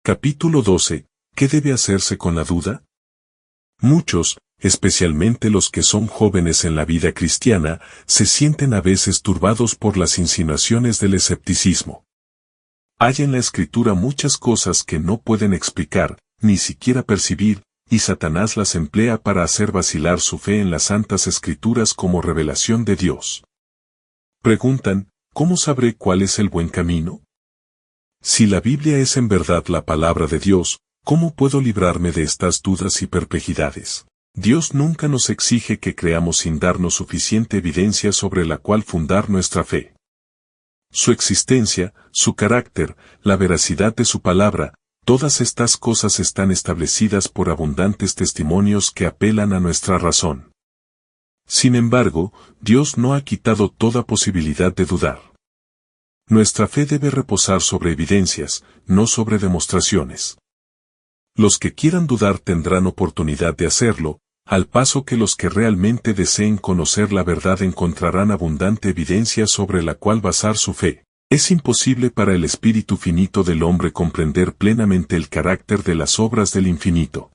Capítulo 12. ¿Qué debe hacerse con la duda? Muchos, especialmente los que son jóvenes en la vida cristiana, se sienten a veces turbados por las insinuaciones del escepticismo. Hay en la Escritura muchas cosas que no pueden explicar, ni siquiera percibir, y Satanás las emplea para hacer vacilar su fe en las Santas Escrituras como revelación de Dios. Preguntan, ¿cómo sabré cuál es el buen camino? Si la Biblia es en verdad la palabra de Dios, ¿cómo puedo librarme de estas dudas y perplejidades? Dios nunca nos exige que creamos sin darnos suficiente evidencia sobre la cual fundar nuestra fe. Su existencia, su carácter, la veracidad de su palabra, todas estas cosas están establecidas por abundantes testimonios que apelan a nuestra razón. Sin embargo, Dios no ha quitado toda posibilidad de dudar. Nuestra fe debe reposar sobre evidencias, no sobre demostraciones. Los que quieran dudar tendrán oportunidad de hacerlo, al paso que los que realmente deseen conocer la verdad encontrarán abundante evidencia sobre la cual basar su fe. Es imposible para el espíritu finito del hombre comprender plenamente el carácter de las obras del infinito.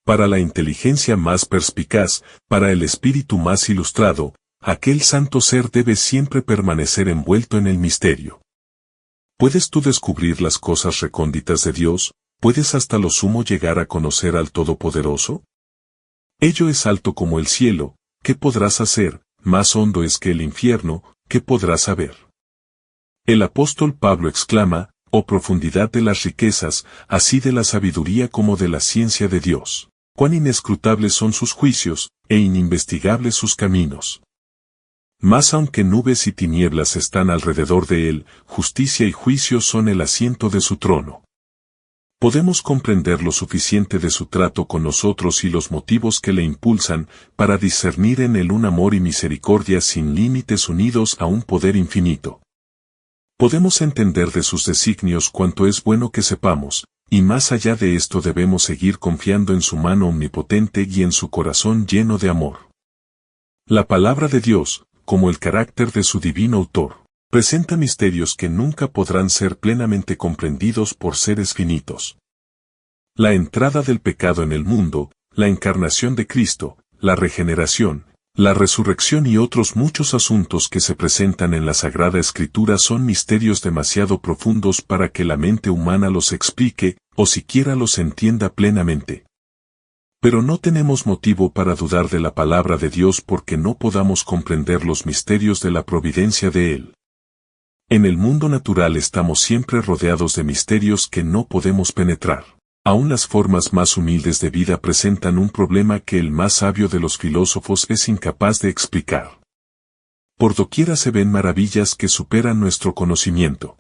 Para la inteligencia más perspicaz, para el espíritu más ilustrado, aquel santo ser debe siempre permanecer envuelto en el misterio. ¿Puedes tú descubrir las cosas recónditas de Dios? ¿Puedes hasta lo sumo llegar a conocer al Todopoderoso? Ello es alto como el cielo, ¿qué podrás hacer? Más hondo es que el infierno, ¿qué podrás saber? El apóstol Pablo exclama, «Oh profundidad de las riquezas, así de la sabiduría como de la ciencia de Dios! Cuán inescrutables son sus juicios, e ininvestigables sus caminos». Mas aunque nubes y tinieblas están alrededor de él, justicia y juicio son el asiento de su trono. Podemos comprender lo suficiente de su trato con nosotros y los motivos que le impulsan para discernir en él un amor y misericordia sin límites unidos a un poder infinito. Podemos entender de sus designios cuanto es bueno que sepamos, y más allá de esto debemos seguir confiando en su mano omnipotente y en su corazón lleno de amor. La palabra de Dios, como el carácter de su divino autor, presenta misterios que nunca podrán ser plenamente comprendidos por seres finitos. La entrada del pecado en el mundo, la encarnación de Cristo, la regeneración, la resurrección y otros muchos asuntos que se presentan en la Sagrada Escritura son misterios demasiado profundos para que la mente humana los explique, o siquiera los entienda plenamente. Pero no tenemos motivo para dudar de la palabra de Dios porque no podamos comprender los misterios de la providencia de Él. En el mundo natural estamos siempre rodeados de misterios que no podemos penetrar. Aún las formas más humildes de vida presentan un problema que el más sabio de los filósofos es incapaz de explicar. Por doquiera se ven maravillas que superan nuestro conocimiento.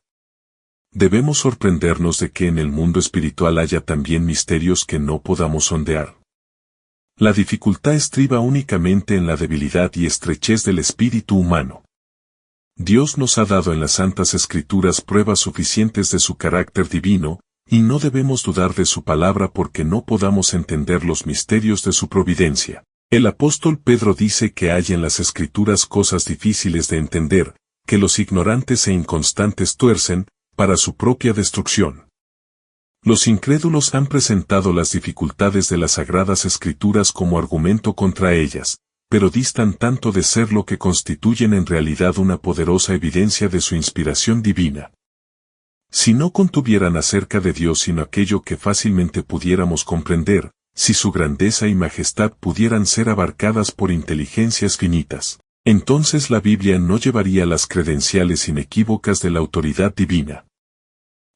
Debemos sorprendernos de que en el mundo espiritual haya también misterios que no podamos sondear. La dificultad estriba únicamente en la debilidad y estrechez del espíritu humano. Dios nos ha dado en las Santas Escrituras pruebas suficientes de su carácter divino, y no debemos dudar de su palabra porque no podamos entender los misterios de su providencia. El apóstol Pedro dice que hay en las Escrituras cosas difíciles de entender, que los ignorantes e inconstantes tuercen, para su propia destrucción. Los incrédulos han presentado las dificultades de las Sagradas Escrituras como argumento contra ellas, pero distan tanto de ser lo que constituyen en realidad una poderosa evidencia de su inspiración divina. Si no contuvieran acerca de Dios sino aquello que fácilmente pudiéramos comprender, si su grandeza y majestad pudieran ser abarcadas por inteligencias finitas, entonces la Biblia no llevaría las credenciales inequívocas de la autoridad divina.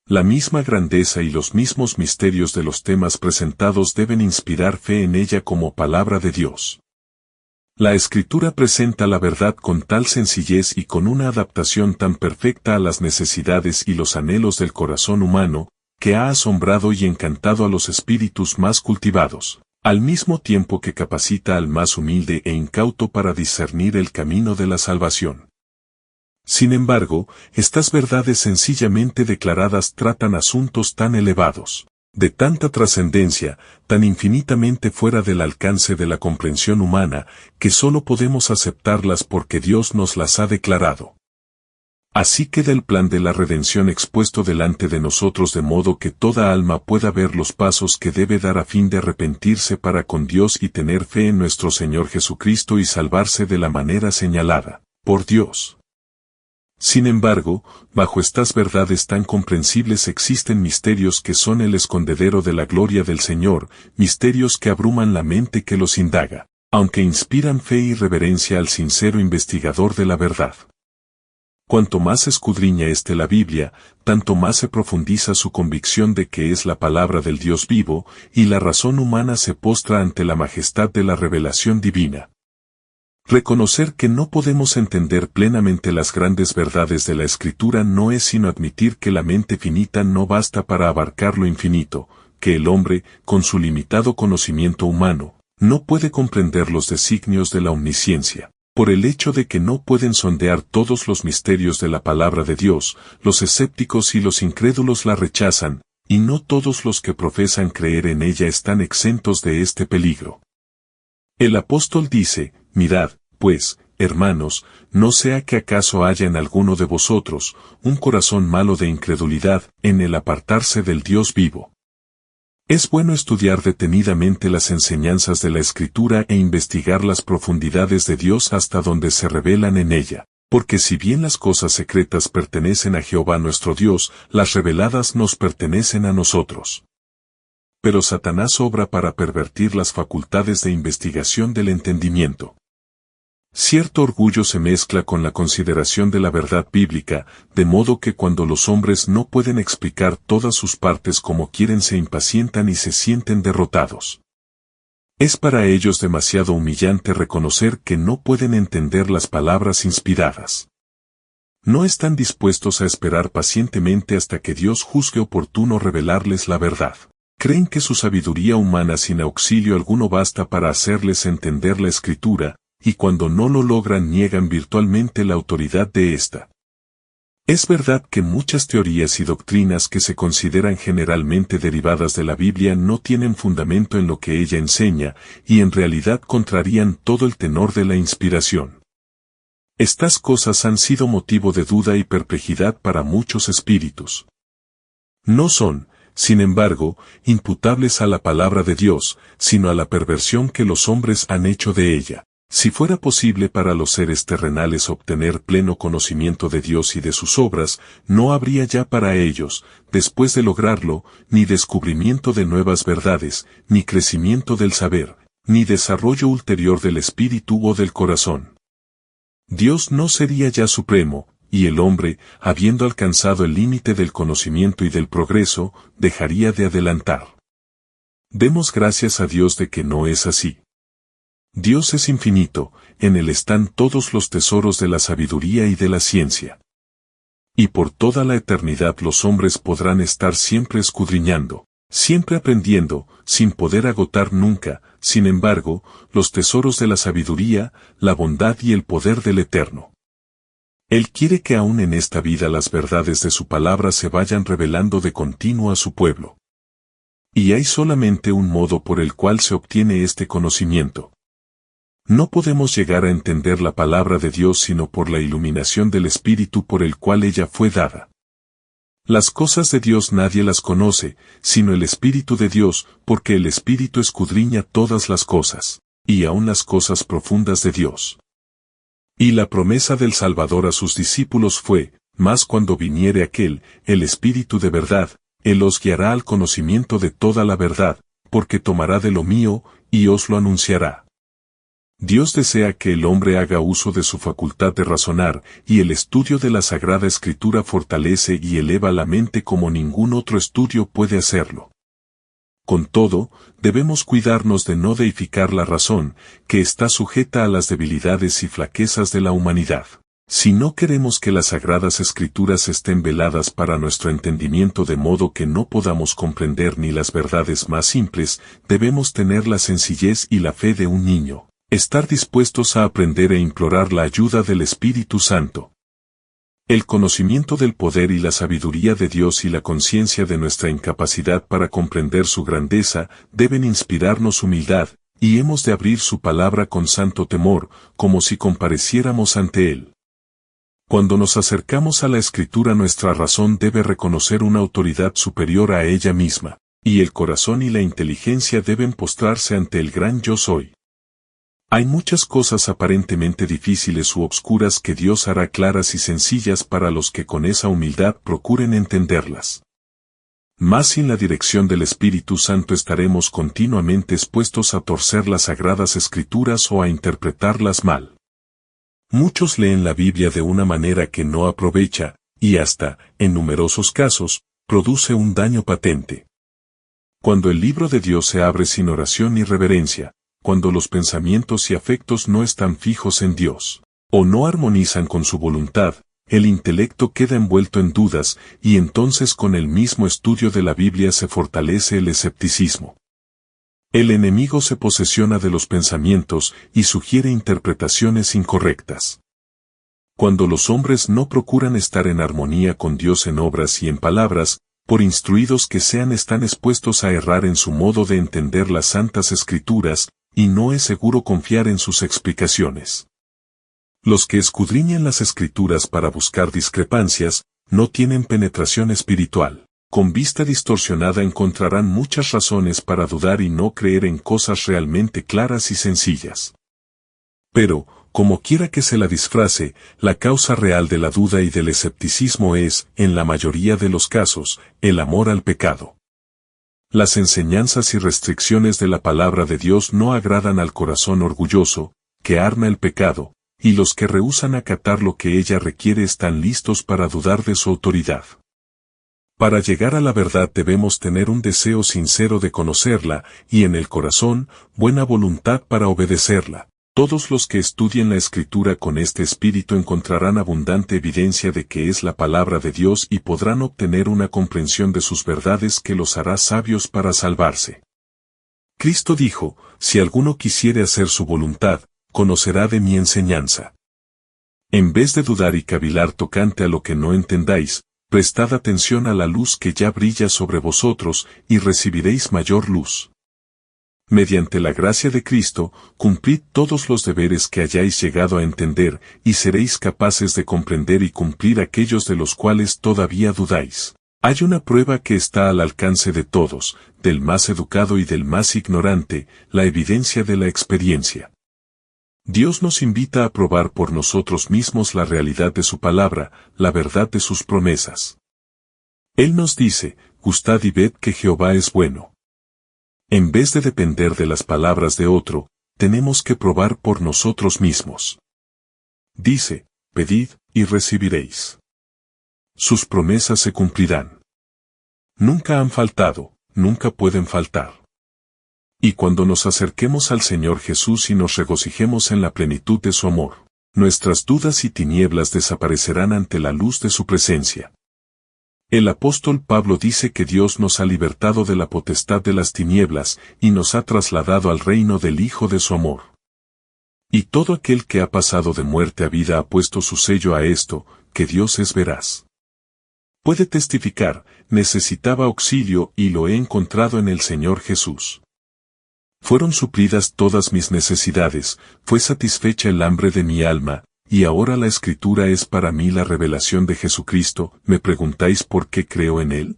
La misma grandeza y los mismos misterios de los temas presentados deben inspirar fe en ella como palabra de Dios. La Escritura presenta la verdad con tal sencillez y con una adaptación tan perfecta a las necesidades y los anhelos del corazón humano, que ha asombrado y encantado a los espíritus más cultivados, al mismo tiempo que capacita al más humilde e incauto para discernir el camino de la salvación. Sin embargo, estas verdades sencillamente declaradas tratan asuntos tan elevados, de tanta trascendencia, tan infinitamente fuera del alcance de la comprensión humana, que solo podemos aceptarlas porque Dios nos las ha declarado. Así queda el plan de la redención expuesto delante de nosotros de modo que toda alma pueda ver los pasos que debe dar a fin de arrepentirse para con Dios y tener fe en nuestro Señor Jesucristo y salvarse de la manera señalada por Dios. Sin embargo, bajo estas verdades tan comprensibles existen misterios que son el escondedero de la gloria del Señor, misterios que abruman la mente que los indaga, aunque inspiran fe y reverencia al sincero investigador de la verdad. Cuanto más escudriña la Biblia, tanto más se profundiza su convicción de que es la palabra del Dios vivo, y la razón humana se postra ante la majestad de la revelación divina. Reconocer que no podemos entender plenamente las grandes verdades de la Escritura no es sino admitir que la mente finita no basta para abarcar lo infinito, que el hombre, con su limitado conocimiento humano, no puede comprender los designios de la omnisciencia. Por el hecho de que no pueden sondear todos los misterios de la palabra de Dios, los escépticos y los incrédulos la rechazan, y no todos los que profesan creer en ella están exentos de este peligro. El apóstol dice, mirad, pues, hermanos, no sea que acaso haya en alguno de vosotros un corazón malo de incredulidad en el apartarse del Dios vivo. Es bueno estudiar detenidamente las enseñanzas de la Escritura e investigar las profundidades de Dios hasta donde se revelan en ella, porque si bien las cosas secretas pertenecen a Jehová nuestro Dios, las reveladas nos pertenecen a nosotros. Pero Satanás obra para pervertir las facultades de investigación del entendimiento. Cierto orgullo se mezcla con la consideración de la verdad bíblica, de modo que cuando los hombres no pueden explicar todas sus partes como quieren se impacientan y se sienten derrotados. Es para ellos demasiado humillante reconocer que no pueden entender las palabras inspiradas. No están dispuestos a esperar pacientemente hasta que Dios juzgue oportuno revelarles la verdad. Creen que su sabiduría humana sin auxilio alguno basta para hacerles entender la Escritura, y cuando no lo logran niegan virtualmente la autoridad de ésta. Es verdad que muchas teorías y doctrinas que se consideran generalmente derivadas de la Biblia no tienen fundamento en lo que ella enseña, y en realidad contrarían todo el tenor de la inspiración. Estas cosas han sido motivo de duda y perplejidad para muchos espíritus. No son, sin embargo, imputables a la palabra de Dios, sino a la perversión que los hombres han hecho de ella. Si fuera posible para los seres terrenales obtener pleno conocimiento de Dios y de sus obras, no habría ya para ellos, después de lograrlo, ni descubrimiento de nuevas verdades, ni crecimiento del saber, ni desarrollo ulterior del espíritu o del corazón. Dios no sería ya supremo, y el hombre, habiendo alcanzado el límite del conocimiento y del progreso, dejaría de adelantar. Demos gracias a Dios de que no es así. Dios es infinito, en Él están todos los tesoros de la sabiduría y de la ciencia. Y por toda la eternidad los hombres podrán estar siempre escudriñando, siempre aprendiendo, sin poder agotar nunca, sin embargo, los tesoros de la sabiduría, la bondad y el poder del Eterno. Él quiere que aún en esta vida las verdades de su palabra se vayan revelando de continuo a su pueblo. Y hay solamente un modo por el cual se obtiene este conocimiento. No podemos llegar a entender la palabra de Dios sino por la iluminación del Espíritu por el cual ella fue dada. Las cosas de Dios nadie las conoce, sino el Espíritu de Dios, porque el Espíritu escudriña todas las cosas, y aun las cosas profundas de Dios. Y la promesa del Salvador a sus discípulos fue, mas cuando viniere aquel, el Espíritu de verdad, Él os guiará al conocimiento de toda la verdad, porque tomará de lo mío, y os lo anunciará. Dios desea que el hombre haga uso de su facultad de razonar, y el estudio de la Sagrada Escritura fortalece y eleva la mente como ningún otro estudio puede hacerlo. Con todo, debemos cuidarnos de no deificar la razón, que está sujeta a las debilidades y flaquezas de la humanidad. Si no queremos que las Sagradas Escrituras estén veladas para nuestro entendimiento de modo que no podamos comprender ni las verdades más simples, debemos tener la sencillez y la fe de un niño. Estar dispuestos a aprender e implorar la ayuda del Espíritu Santo. El conocimiento del poder y la sabiduría de Dios y la conciencia de nuestra incapacidad para comprender su grandeza deben inspirarnos humildad, y hemos de abrir su palabra con santo temor, como si compareciéramos ante Él. Cuando nos acercamos a la Escritura, nuestra razón debe reconocer una autoridad superior a ella misma, y el corazón y la inteligencia deben postrarse ante el gran Yo Soy. Hay muchas cosas aparentemente difíciles u obscuras que Dios hará claras y sencillas para los que con esa humildad procuren entenderlas. Mas sin la dirección del Espíritu Santo estaremos continuamente expuestos a torcer las sagradas Escrituras o a interpretarlas mal. Muchos leen la Biblia de una manera que no aprovecha, y hasta, en numerosos casos, produce un daño patente. Cuando el libro de Dios se abre sin oración ni reverencia, cuando los pensamientos y afectos no están fijos en Dios, o no armonizan con su voluntad, el intelecto queda envuelto en dudas, y entonces con el mismo estudio de la Biblia se fortalece el escepticismo. El enemigo se posesiona de los pensamientos y sugiere interpretaciones incorrectas. Cuando los hombres no procuran estar en armonía con Dios en obras y en palabras, por instruidos que sean, están expuestos a errar en su modo de entender las santas Escrituras, y no es seguro confiar en sus explicaciones. Los que escudriñan las Escrituras para buscar discrepancias, no tienen penetración espiritual. Con vista distorsionada encontrarán muchas razones para dudar y no creer en cosas realmente claras y sencillas. Pero, como quiera que se la disfrace, la causa real de la duda y del escepticismo es, en la mayoría de los casos, el amor al pecado. Las enseñanzas y restricciones de la palabra de Dios no agradan al corazón orgulloso, que arma el pecado, y los que rehúsan acatar lo que ella requiere están listos para dudar de su autoridad. Para llegar a la verdad debemos tener un deseo sincero de conocerla, y en el corazón, buena voluntad para obedecerla. Todos los que estudien la Escritura con este espíritu encontrarán abundante evidencia de que es la palabra de Dios y podrán obtener una comprensión de sus verdades que los hará sabios para salvarse. Cristo dijo, si alguno quisiere hacer su voluntad, conocerá de mi enseñanza. En vez de dudar y cavilar tocante a lo que no entendáis, prestad atención a la luz que ya brilla sobre vosotros, y recibiréis mayor luz. Mediante la gracia de Cristo, cumplid todos los deberes que hayáis llegado a entender, y seréis capaces de comprender y cumplir aquellos de los cuales todavía dudáis. Hay una prueba que está al alcance de todos, del más educado y del más ignorante, la evidencia de la experiencia. Dios nos invita a probar por nosotros mismos la realidad de su palabra, la verdad de sus promesas. Él nos dice, gustad y ved que Jehová es bueno. En vez de depender de las palabras de otro, tenemos que probar por nosotros mismos. Dice, pedid y recibiréis. Sus promesas se cumplirán. Nunca han faltado, nunca pueden faltar. Y cuando nos acerquemos al Señor Jesús y nos regocijemos en la plenitud de su amor, nuestras dudas y tinieblas desaparecerán ante la luz de su presencia. El apóstol Pablo dice que Dios nos ha libertado de la potestad de las tinieblas y nos ha trasladado al reino del Hijo de su amor. Y todo aquel que ha pasado de muerte a vida ha puesto su sello a esto, que Dios es veraz. Puede testificar, necesitaba auxilio y lo he encontrado en el Señor Jesús. Fueron suplidas todas mis necesidades, fue satisfecha el hambre de mi alma, y ahora la Escritura es para mí la revelación de Jesucristo. ¿Me preguntáis por qué creo en Él?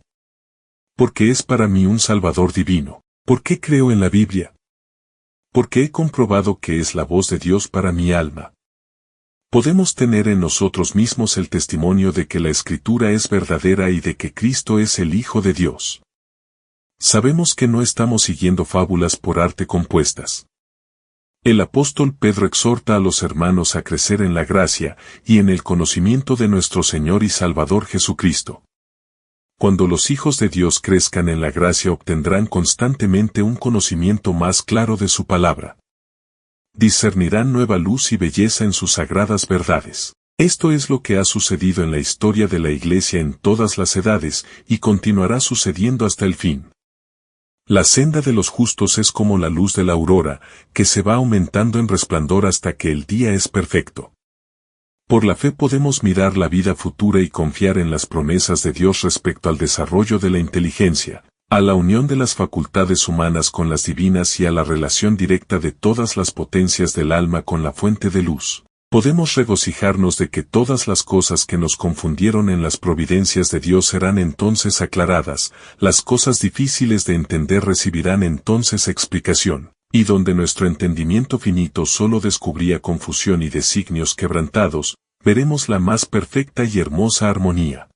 Porque es para mí un Salvador divino. ¿Por qué creo en la Biblia? Porque he comprobado que es la voz de Dios para mi alma. Podemos tener en nosotros mismos el testimonio de que la Escritura es verdadera y de que Cristo es el Hijo de Dios. Sabemos que no estamos siguiendo fábulas por arte compuestas. El apóstol Pedro exhorta a los hermanos a crecer en la gracia y en el conocimiento de nuestro Señor y Salvador Jesucristo. Cuando los hijos de Dios crezcan en la gracia obtendrán constantemente un conocimiento más claro de su palabra. Discernirán nueva luz y belleza en sus sagradas verdades. Esto es lo que ha sucedido en la historia de la Iglesia en todas las edades y continuará sucediendo hasta el fin. La senda de los justos es como la luz de la aurora, que se va aumentando en resplandor hasta que el día es perfecto. Por la fe podemos mirar la vida futura y confiar en las promesas de Dios respecto al desarrollo de la inteligencia, a la unión de las facultades humanas con las divinas y a la relación directa de todas las potencias del alma con la fuente de luz. Podemos regocijarnos de que todas las cosas que nos confundieron en las providencias de Dios serán entonces aclaradas, las cosas difíciles de entender recibirán entonces explicación, y donde nuestro entendimiento finito solo descubría confusión y designios quebrantados, veremos la más perfecta y hermosa armonía.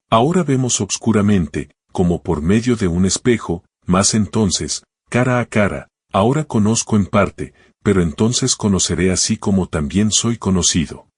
Ahora vemos obscuramente, como por medio de un espejo, mas entonces, cara a cara, ahora conozco en parte, pero entonces conoceré así como también soy conocido.